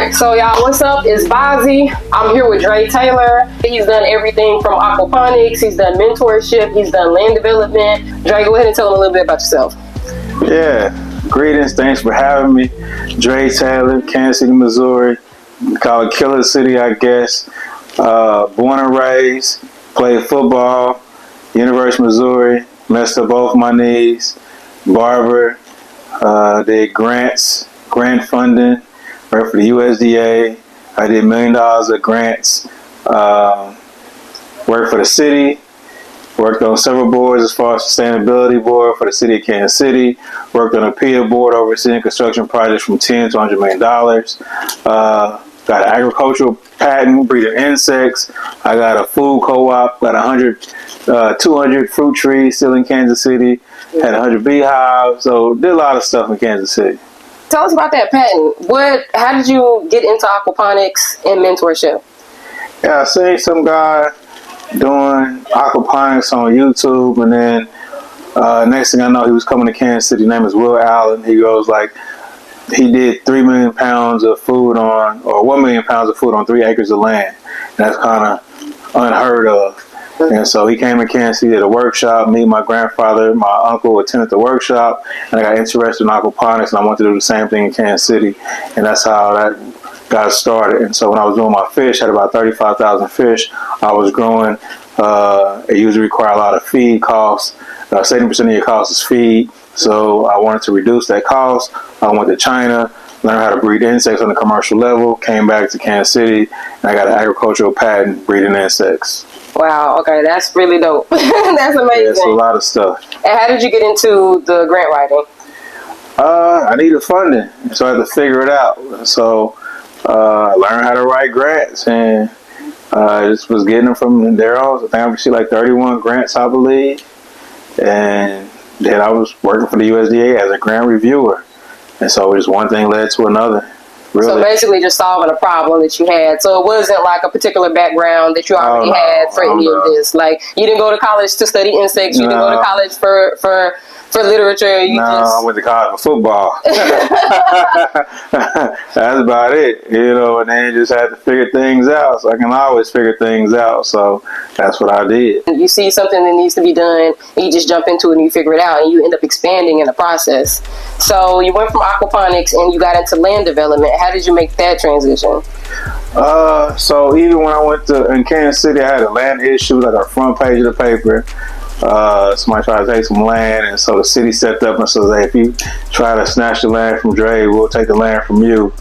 Alright, so y'all, what's up? It's Bozzy. I'm here with Dre Taylor. He's done everything from aquaponics, he's done mentorship, he's done land development. Dre, go ahead and tell him a little bit about yourself. Yeah, greetings, thanks for having me. Dre Taylor, Kansas City, Missouri. Call it Killer City, I guess. Born and raised, played football, University of Missouri, messed up both my knees, barber, did grants, grant funding, worked for the USDA. I did $1 million of grants, worked for the city, worked on several boards as far as sustainability board for the city of Kansas City, worked on a PIA board overseeing construction projects from $10 to $100 million. Got an agricultural patent, breeding insects. I got a food co-op, got 200 fruit trees still in Kansas City, had 100 beehives, so did a lot of stuff in Kansas City. Tell us about that patent. How did you get into aquaponics and mentorship? Yeah, I seen some guy doing aquaponics on YouTube, and then next thing I know, he was coming to Kansas City. His name is Will Allen. He goes like, he did 3 million pounds of food on, or 1 million pounds of food on 3 acres of land. And that's kind of unheard of. And so he came to Kansas City at a workshop. Me, my grandfather, my uncle attended the workshop, and I got interested in aquaponics, and I wanted to do the same thing in Kansas City, and that's how that got started. And so when I was doing my fish, I had about 35,000 fish I was growing. It usually requires a lot of feed costs. 70% of your cost is feed. So I wanted to reduce that cost. I went to China, learned how to breed insects on the commercial level, came back to Kansas City, and I got an agricultural patent breeding insects. Wow, okay, that's really dope. That's amazing. Yeah, it's a lot of stuff. And how did you get into the grant writing? I needed funding, so I had to figure it out. So I learned how to write grants, and I just was getting them from there on. I think I received like 31 grants, I believe. And then I was working for the USDA as a grant reviewer. And so just one thing led to another. Really. So basically just solving a problem that you had. So it wasn't like a particular background that you already had for any of this. Like, you didn't go to college to study insects. You didn't go to college for literature. I went to college for football. That's about it. And then you just had to figure things out. So I can always figure things out. So that's what I did. You see something that needs to be done, and you just jump into it and you figure it out, and you end up expanding in the process. So you went from aquaponics and you got into land development. How did you make that transition? So even when I went in Kansas City, I had a land issue, like our front page of the paper. Somebody tried to take some land, and so the city stepped up and said, hey, if you try to snatch the land from Dre, we'll take the land from you.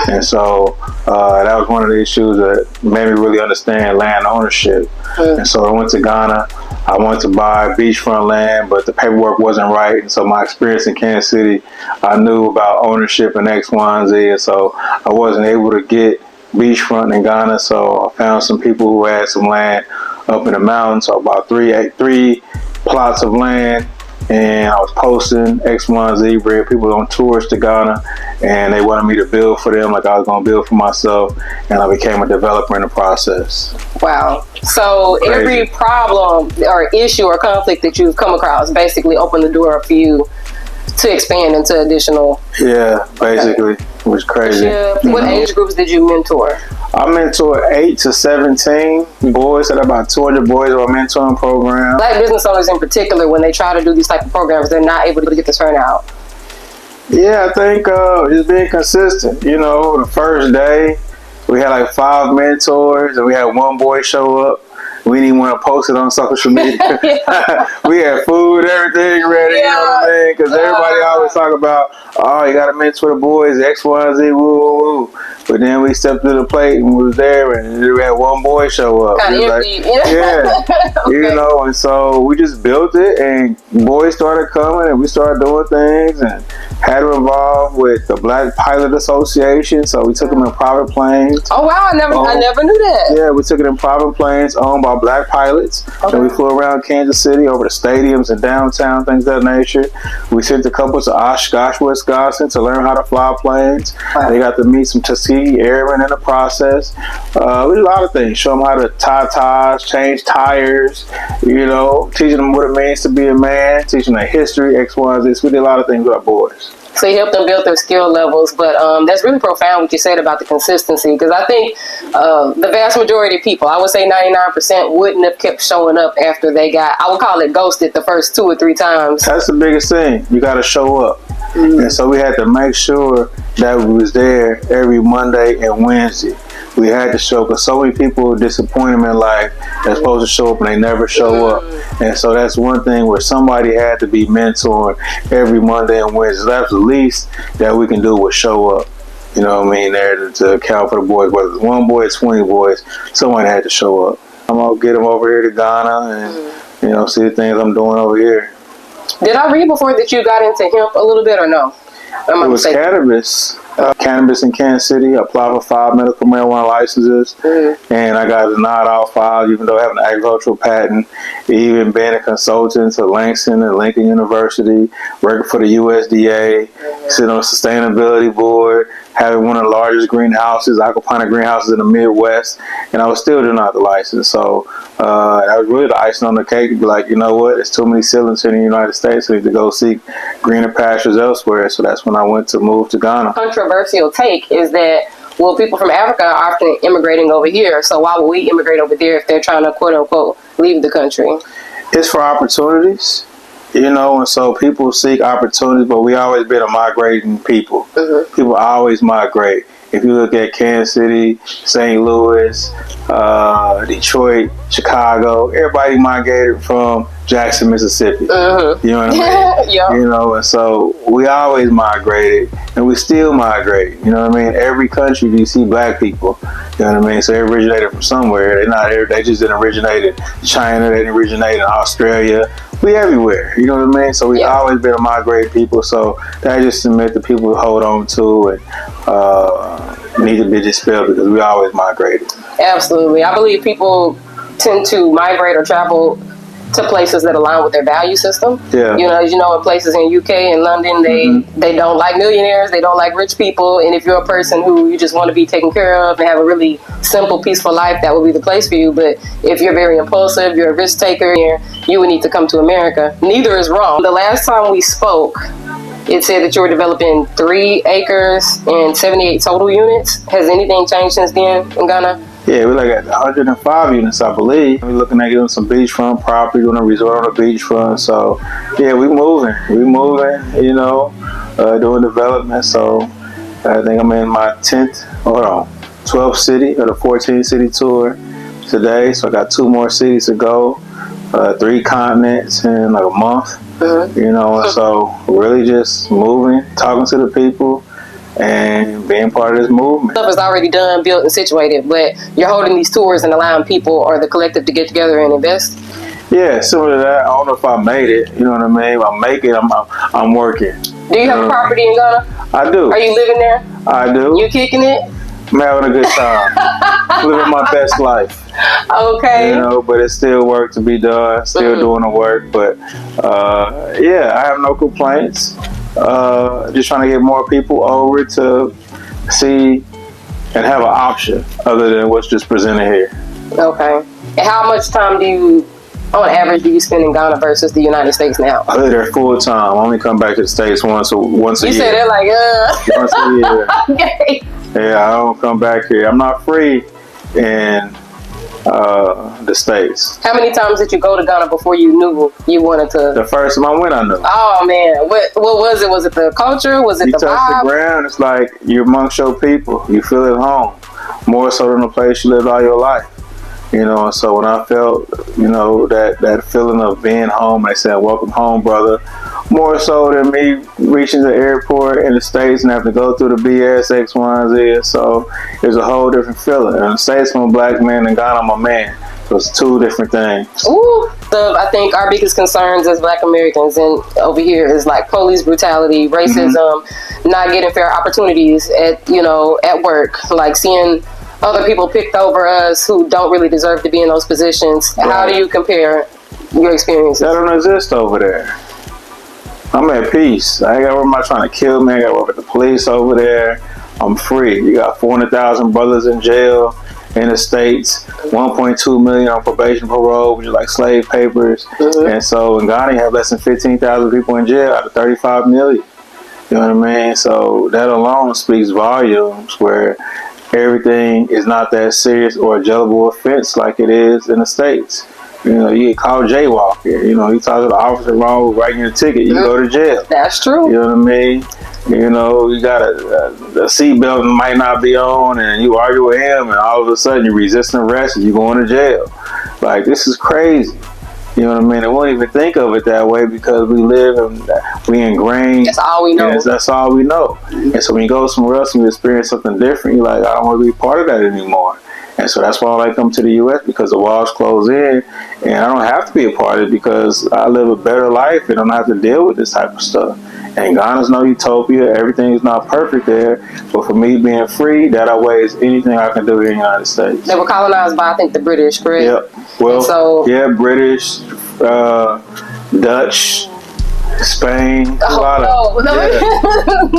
And so that was one of the issues that made me really understand land ownership. And so I went to Ghana. I wanted to buy beachfront land, but the paperwork wasn't right. And so my experience in Kansas City, I knew about ownership and X, Y, and Z. And so I wasn't able to get beachfront in Ghana. So I found some people who had some land up in the mountains. So about three plots of land, and I was posting X, Y, and Z, bringing people on tours to Ghana, and they wanted me to build for them like I was going to build for myself, and I became a developer in the process. Wow. So Crazy. Every problem or issue or conflict that you've come across basically opened the door for you to expand into additional. Yeah, basically. It was crazy. What age groups did you mentor? I mentored 8 to 17 boys. Had about 200 boys on my mentoring program. Black business owners in particular, when they try to do these type of programs, they're not able to get the turnout. Yeah, I think just being consistent. The first day we had like 5 mentors, and we had one boy show up. We didn't want to post it on social media. We had food, everything ready, you know what I mean? Because everybody always talk about, oh, you got to mentor the boys, X, Y, and Z, woo, woo, woo. But then we stepped to the plate and we was there, and we had one boy show up. Kind of empty. Okay. And so we just built it, and boys started coming, and we started doing things, and had them involved with the Black Pilot Association. So we took them in private planes. Oh wow, I never knew that. Yeah, we took it in private planes owned by Black pilots. Okay. And we flew around Kansas City, over the stadiums and downtown, things of that nature. We sent a couple to Oshkosh, Wisconsin to learn how to fly planes. Wow. They got to meet some Tuskegee Airmen in the process. We did a lot of things. Show them how to tie ties, change tires, teaching them what it means to be a man, teaching their history, X, Y, Z. So we did a lot of things with our boys. So you help them build their skill levels. But that's really profound what you said about the consistency, because I think the vast majority of people, I would say 99%, wouldn't have kept showing up after they got, I would call it ghosted, the first 2 or 3 times. That's the biggest thing. You got to show up. And so we had to make sure that we was there every Monday and Wednesday. We had to show, because so many people disappoint them in life. They're supposed to show up and they never show up. And so that's one thing where somebody had to be mentoring every Monday and Wednesday. That's the least that we can do was show up. You know what I mean? There to account for the boys. Whether it's 1 boy or 20 boys, someone had to show up. I'm going to get them over here to Ghana and, see the things I'm doing over here. Did I read before that you got into hemp a little bit or no? It was cannabis. Cannabis in Kansas City. I applied for 5 medical marijuana licenses, and I got denied all 5, even though I have an agricultural patent. Even being a consultant to Langston and Lincoln University, working for the USDA, sitting on a sustainability board, having one of the largest greenhouses, aquaponic greenhouses in the Midwest, and I was still denied the license. So that was really the icing on the cake. To be like, you know what? There's too many ceilings here in the United States. So I need to go seek greener pastures elsewhere. So that's when I went to move to Ghana. Controversial take is that, well, people from Africa are often immigrating over here. So why would we immigrate over there if they're trying to, quote unquote, leave the country? It's for opportunities. And so people seek opportunities, but we always been a migrating people. People always migrate. If you look at Kansas City, St. Louis, Detroit, Chicago, everybody migrated from Jackson, Mississippi. You know what I mean? And so we always migrated, and we still migrate. You know what I mean? Every country you see black people. You know what I mean? So they originated from somewhere. They're not here. They just didn't originate in China. They didn't originate in Australia. We everywhere. You know what I mean? So we always been a migrating people. So that just meant the people hold on to and need to be dispelled, because we always migrated. Absolutely. I believe people tend to migrate or travel to places that align with their value system. As you know, in places in UK and London, they don't like millionaires, they don't like rich people, and if you're a person who you just want to be taken care of and have a really simple, peaceful life, that would be the place for you. But if you're very impulsive, you're a risk taker, you would need to come to America. Neither is wrong. The last time we spoke, it said that you were developing 3 acres and 78 total units. Has anything changed since then in Ghana? Yeah, we're like at 105 units, I believe. We're looking at getting some beachfront property, doing a resort on the beachfront. So, yeah, we moving, doing development. So, I think I'm in my 12th city of the 14-city tour today. So, I got 2 more cities to go, 3 continents in like a month. And so really just moving, talking to the people, and being part of this movement. Stuff is already done, built, and situated, but you're holding these tours and allowing people or the collective to get together and invest? Yeah, similar to that. I don't know if I made it. You know what I mean? I'm making. I'm working. Do you have a property in Ghana? I do. Are you living there? I do. You kicking it? I'm having a good time. Living my best life. Okay. But it's still work to be done. Still doing the work. But, I have no complaints. Just trying to get more people over to see and have an option other than what's just presented here. Okay. And how much time on average, do you spend in Ghana versus the United States now? I live there full time. I only come back to the States once a year. You said that like, Once a year. Okay. Yeah, I don't come back here. I'm not free in the States. How many times did you go to Ghana before you knew you wanted to? The first time I went, I knew. Oh, man. What was it? Was it the culture? Was it the vibe? You touch the ground, it's like you're amongst your people. You feel at home. More so than the place you lived all your life. So when I felt, that feeling of being home, they said, welcome home, brother. More so than me reaching the airport in the States and having to go through the BS, X, Y, and Z. So it's a whole different feeling. In the States, I'm a black man, and Ghana, I'm a man. So it's 2 different things. Ooh, I think our biggest concerns as black Americans and over here is like police brutality, racism, not getting fair opportunities at work, like seeing other people picked over us who don't really deserve to be in those positions. Right. How do you compare your experiences? That don't exist over there. I'm at peace. I ain't got to worry about trying to kill me. I got to worry about the police over there. I'm free. You got 400,000 brothers in jail in the States, 1.2 million on probation parole, which is like slave papers. And so in Ghana, you have less than 15,000 people in jail out of 35 million. You know what I mean? So that alone speaks volumes where everything is not that serious or a jailable offense like it is in the States. You know, you get caught jaywalking. You know, you talk to the officer wrong with writing your ticket, you go to jail. That's true. You know what I mean? You know, you got a seatbelt might not be on, and you argue with him, and all of a sudden you resist arrest and you going to jail. Like, this is crazy. You know what I mean? I won't even think of it that way because we live and we ingrained. That's all we know. That's all we know. And so when you go somewhere else and you experience something different, you're like, I don't want to be part of that anymore. And so that's why I like come to the U.S. because the walls close in, and I don't have to be a part of it because I live a better life and I don't have to deal with this type of stuff. And Ghana's no utopia. Everything is not perfect there. But for me being free, that outweighs anything I can do in the United States. They were colonized by, I think, the British, correct? Yep. Well, so, yeah, British, Dutch, Spain, a lot of them.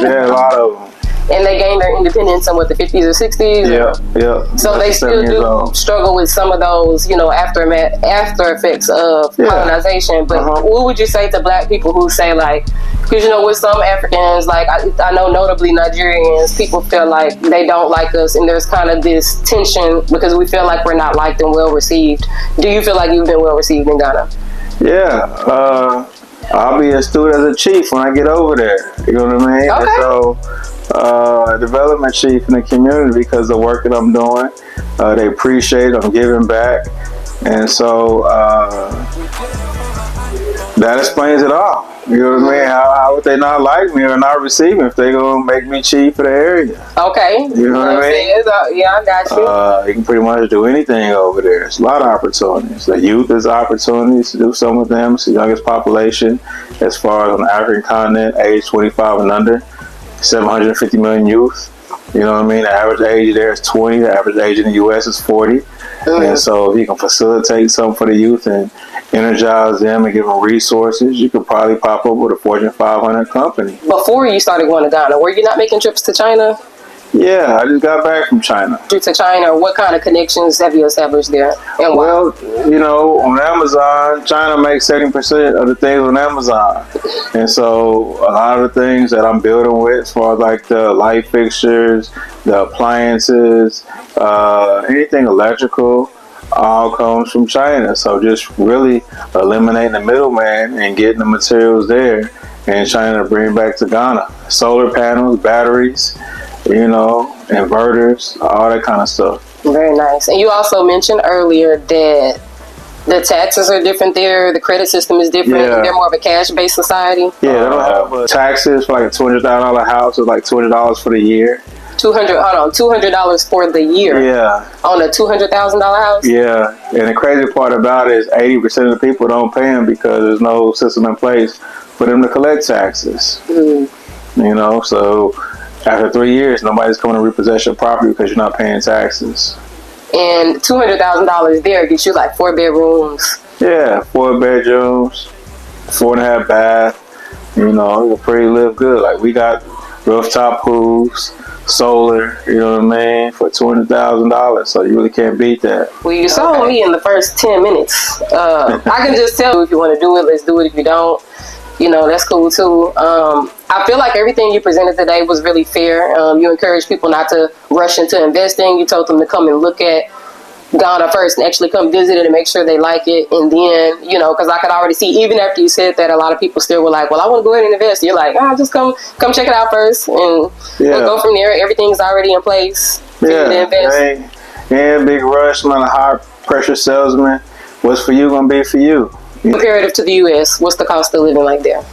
Yeah, a lot of them. And they gained their independence in, what, the 50s or 60s? Yeah. So they still do struggle with some of those, you know, after effects of colonization. But what would you say to black people who say, like, because, you know, with some Africans, like, I know notably Nigerians, people feel like they don't like us, and there's kind of this tension because we feel like we're not liked and well received. Do you feel like you've been well received in Ghana? Yeah. I'll be a student as a chief when I get over there. You know what I mean? Okay. And so, a development chief in the community because of the work that I'm doing. They appreciate it. I'm giving back. And so, that explains it all. You know what I mean? How would they not like me or not receive me if they're going to make me chief of the area? Okay. You know what I mean? Yeah, I got you. You can pretty much do anything over there. There's a lot of opportunities. The youth is opportunities to do some with them. It's the youngest population as far as on the African continent, age 25 and under. 750 million youth. You know what I mean? The average age there is 20. The average age in the U.S. is 40. And so if you can facilitate something for the youth and energize them and give them resources, you could probably pop up with a Fortune 500 company. Before you started going to Ghana, were you not making trips to China? Yeah, I just got back from China. To China, what kind of connections have you established there? And why? Well, you know, on Amazon, China makes 70% of the things on Amazon. And so a lot of the things that I'm building with, as far as like the light fixtures, the appliances, anything electrical, all comes from China. So just really eliminating the middleman and getting the materials there and China to bring back to Ghana. Solar panels, batteries, you know, inverters, all that kind of stuff. Very nice. And you also mentioned earlier that the taxes are different there, the credit system is different, they're more of a cash-based society. Yeah, they don't have taxes for like a $200,000 house is like $200 for the year. $200 for the year. Yeah. On a $200,000 house? Yeah. And the crazy part about it is 80% of the people don't pay them because there's no system in place for them to collect taxes. You know, so after 3 years, nobody's coming to repossess your property because you're not paying taxes. And $200,000 there gets you like 4 bedrooms. Yeah, 4 bedrooms, 4.5 bath. You know, you can pretty live good. Like we got rooftop pools, solar. You know what I mean, for $200,000. So you really can't beat that. Well, you saw me in the first 10 minutes. I can just tell you if you want to do it, let's do it. If you don't, you know, that's cool too. I feel like everything you presented today was really fair. You encouraged people not to rush into investing. You told them to come and look at Ghana first and actually come visit it and make sure they like it. And then, you know, because I could already see, even after you said that, a lot of people still were like, well, I want to go ahead and invest. You're like, just come check it out first. And we'll go from there. Everything's already in place for you to invest. Yeah, big rush, man, a high pressure salesman. What's for you going to be for you. Comparative to the U.S., what's the cost of living like there?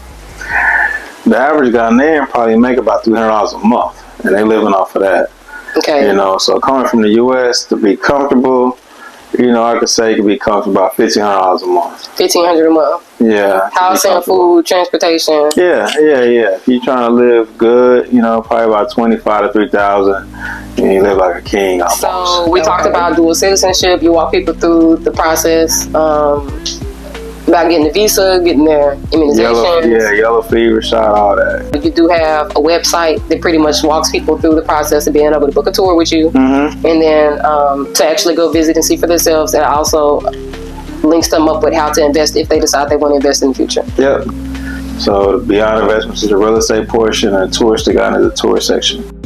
The average Ghanaian probably make about $300 a month, and they living off of that. Okay. You know, so coming from the U.S. to be comfortable, you know, I could say you could be comfortable about $1,500 a month. $1,500 a month. Yeah. Housing, food, transportation. Yeah. If you're trying to live good, you know, probably about $25,000 to $3,000, and you live like a king almost. So we talked about dual citizenship. You walk people through the process. About getting the visa, getting their immunizations. Yellow fever shot, all that. You do have a website that pretty much walks people through the process of being able to book a tour with you, and then to actually go visit and see for themselves, and also links them up with how to invest if they decide they want to invest in the future. Yep. So Beyond Investments is the real estate portion, and Touristic Island is the tour section.